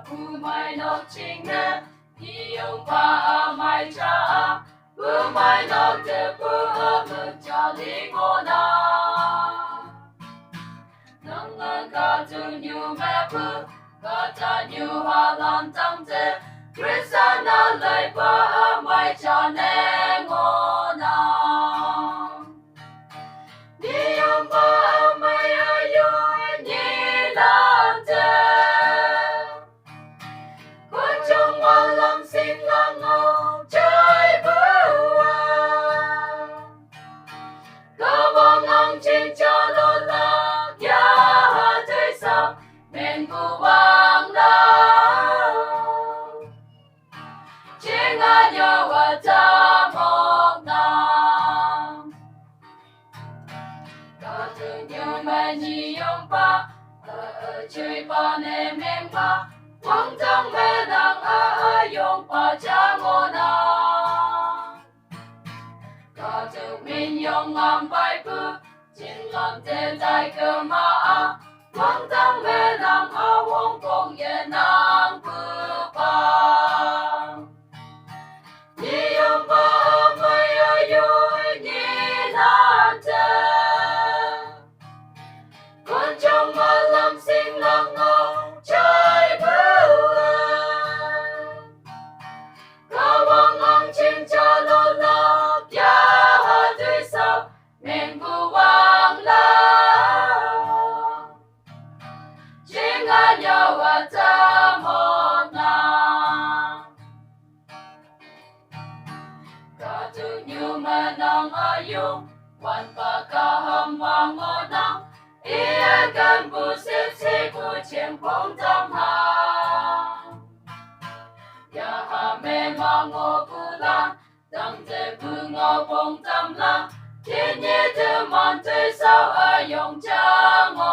不买诺情呢，你用把买茶，不买诺的不不叫你我拿，能能卡住牛咩不，卡扎牛哈浪当着。Krishna lại ba mai cha ne ngona ni om ba mai ayu ni lan te con trong hoa lam xin lang ngô trái bua có bóng ông trên cho lô la ya thấy sao men bu bang la Yo ta một năm có thương yêu mà nhị ông ba ở chơi ba em ba quăng trong mẹ đang ở yong ba cha ngô na có thương mình yong am bài bự trên lòng tên đại cơ ma quăng trong mẹ đang ở wong công ye nang bự ba Ni ông ba mai ayu ni lan te con trong ma lam xin lang ngô trái bua có bóng ông trên cho lô la ya tươi sao men bu vang la chính anh nhau và ta một năm cả từ như mà nang ayung quan pa ka ham ma ngô nang ia kan bu se ku chen phong tam ha ya ha me ma ngô bu la dang te bu ngô phong tam la thiên nhiên từ mòn tới sao ở yong cha ngô